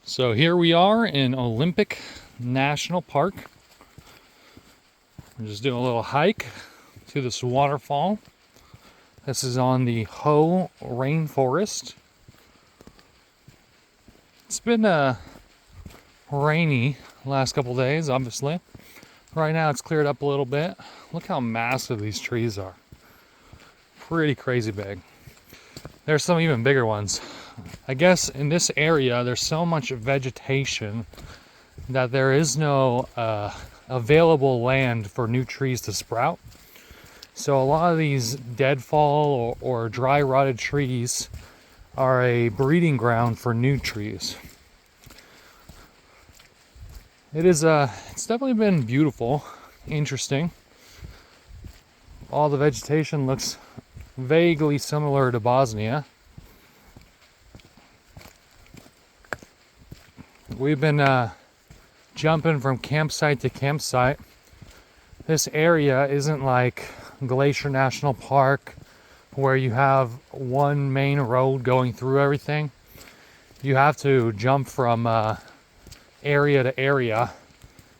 So here we are in Olympic National Park. We're just doing a little hike to this waterfall. This is on the Hoh Rainforest. It's been rainy last couple days, obviously. Right now it's cleared up a little bit. Look how massive these trees are. Pretty crazy big. There's some even bigger ones. I guess in this area there's so much vegetation that there is no available land for new trees to sprout. So a lot of these deadfall or dry rotted trees are a breeding ground for new trees. It's definitely been beautiful, interesting. All the vegetation looks vaguely similar to Bosnia. We've been jumping from campsite to campsite. This area isn't like Glacier National Park where you have one main road going through everything. You have to jump from area to area,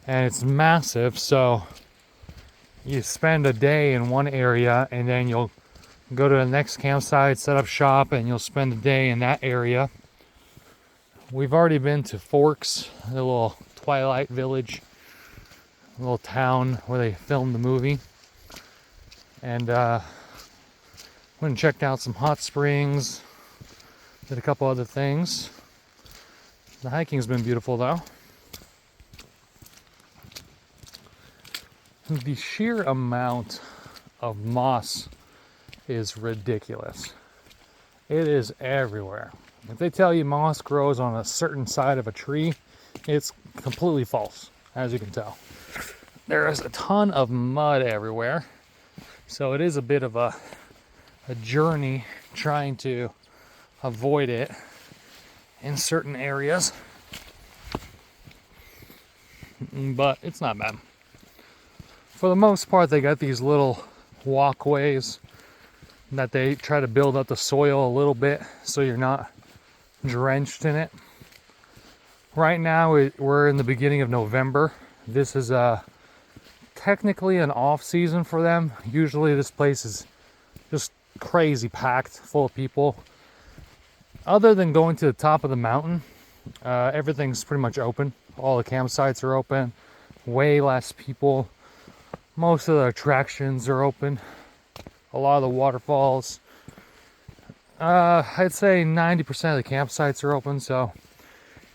and it's massive, so you spend a day in one area and then you'll go to the next campsite, set up shop, and you'll spend a day in that area. We've already been to Forks, the little Twilight village, a little town where they filmed the movie, and went and checked out some hot springs, did a couple other things. The hiking's been beautiful though. The sheer amount of moss is ridiculous. It is everywhere. If they tell you moss grows on a certain side of a tree, it's completely false, as you can tell. There is a ton of mud everywhere, so it is a bit of a journey trying to avoid it in certain areas, but it's not bad. For the most part, they got these little walkways that they try to build up the soil a little bit so you're not drenched in it. Right now we're in the beginning of November. This is technically an off season for them. Usually this place is just crazy packed full of people. Other than going to the top of the mountain, everything's pretty much open. All the campsites are open, way less people. Most of the attractions are open. A lot of the waterfalls. I'd say 90% of the campsites are open, so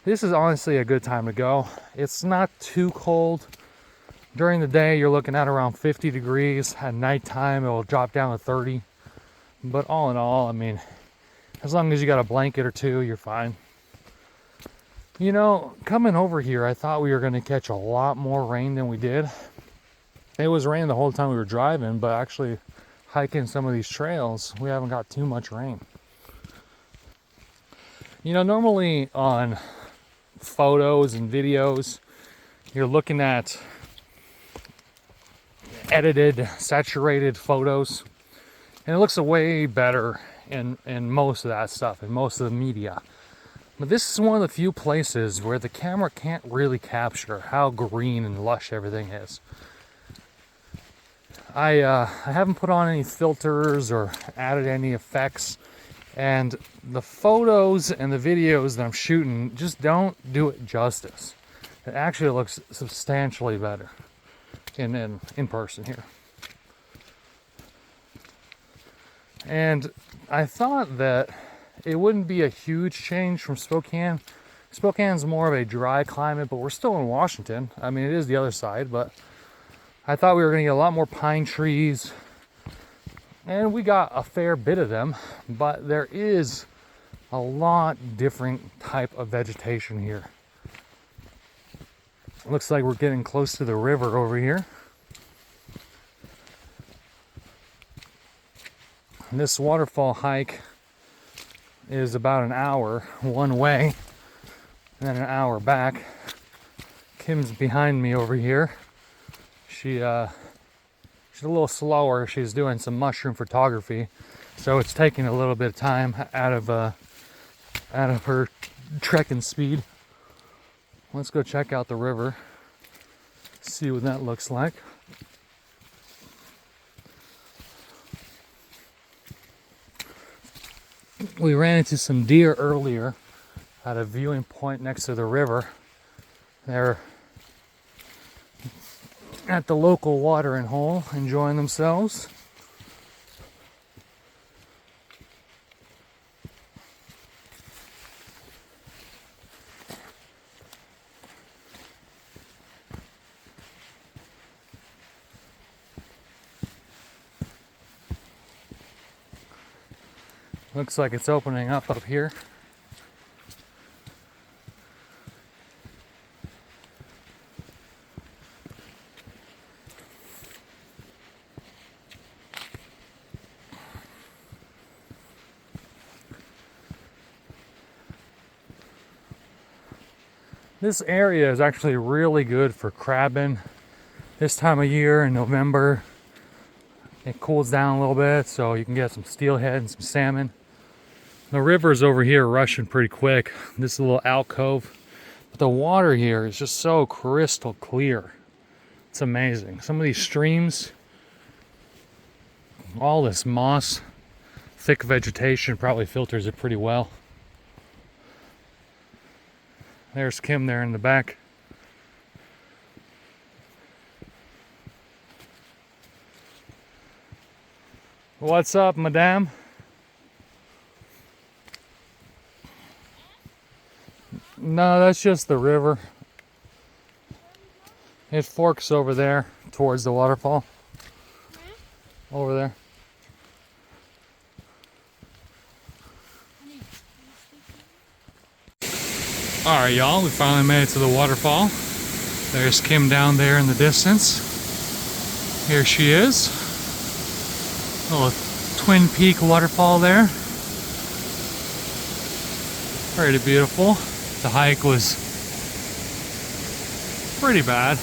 this is honestly a good time to go. It's not too cold. During the day, you're looking at around 50 degrees. At nighttime, it will drop down to 30. But all in all, I mean, as long as you got a blanket or two, you're fine. You know, coming over here, I thought we were going to catch a lot more rain than we did. It was raining the whole time we were driving, but actually hiking some of these trails, we haven't got too much rain. You know, normally on photos and videos, you're looking at edited, saturated photos, and it looks way better in most of that stuff, in most of the media. But this is one of the few places where the camera can't really capture how green and lush everything is. I haven't put on any filters or added any effects, and the photos and the videos that I'm shooting just don't do it justice. It actually looks substantially better in person here. And I thought that it wouldn't be a huge change from Spokane. Spokane's more of a dry climate, but we're still in Washington. I mean, it is the other side, but I thought we were going to get a lot more pine trees, and we got a fair bit of them, but there is a lot different type of vegetation here. Looks like we're getting close to the river over here. And this waterfall hike is about an hour one way, and then an hour back. Kim's behind me over here. She's a little slower. She's doing some mushroom photography, so it's taking a little bit of time out of her trekking speed. Let's go check out the river, see what that looks like. We ran into some deer earlier at a viewing point next to the river. They're at the local watering hole enjoying themselves. Looks like it's opening up here. This area is actually really good for crabbing. This time of year in November, it cools down a little bit, so you can get some steelhead and some salmon. The river's over here rushing pretty quick. This is a little alcove. But the water here is just so crystal clear. It's amazing. Some of these streams, all this moss, thick vegetation probably filters it pretty well. There's Kim there in the back. What's up, madame? No, that's just the river. It forks over there towards the waterfall. Over there. Alright, y'all, we finally made it to the waterfall. There's Kim down there in the distance. Here she is. Little twin peak waterfall there. Pretty beautiful. The hike was pretty bad.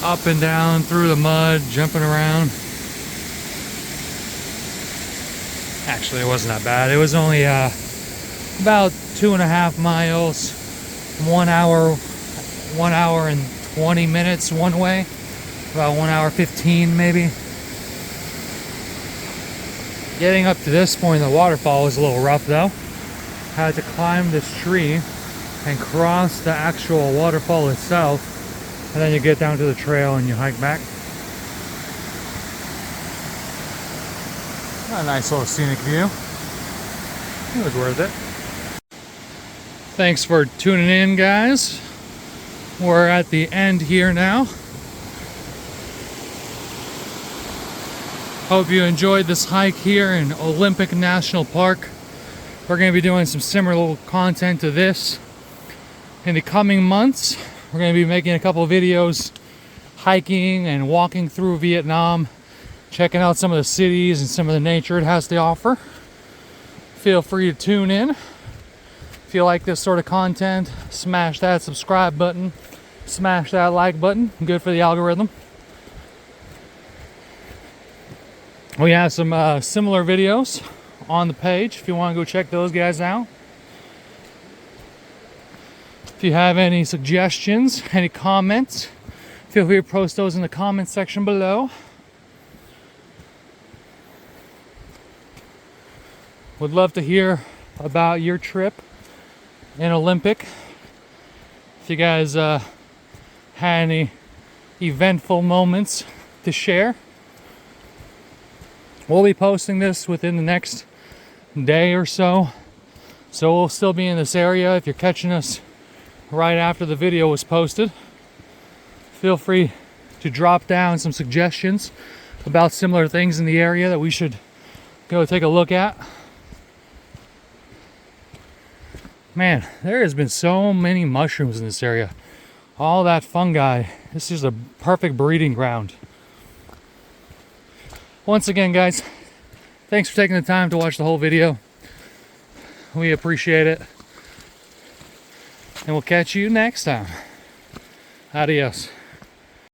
Up and down through the mud, jumping around. Actually, it wasn't that bad. It was only about 2.5 miles, 1 hour and 20 minutes one way, about 1 hour 15 maybe. Getting up to this point in the waterfall was a little rough though. Had to climb this tree and cross the actual waterfall itself, and then you get down to the trail and you hike back. A nice little scenic view. It was worth it. Thanks for tuning in, guys. We're at the end here now. Hope you enjoyed this hike here in Olympic National Park. We're going to be doing some similar content to this in the coming months. We're going to be making a couple of videos hiking and walking through Vietnam, checking out some of the cities and some of the nature it has to offer. Feel free to tune in. If you like this sort of content, smash that subscribe button, smash that like button. Good for the algorithm. We have some similar videos on the page if you want to go check those guys out. If you have any suggestions, any comments, feel free to post those in the comment section below. Would love to hear about your trip in Olympic. If you guys had any eventful moments to share. We'll be posting this within the next day or so. So we'll still be in this area. If you're catching us right after the video was posted, feel free to drop down some suggestions about similar things in the area that we should go take a look at. Man, there has been so many mushrooms in this area. All that fungi. This is a perfect breeding ground. Once again, guys, thanks for taking the time to watch the whole video. We appreciate it. And we'll catch you next time. Adios.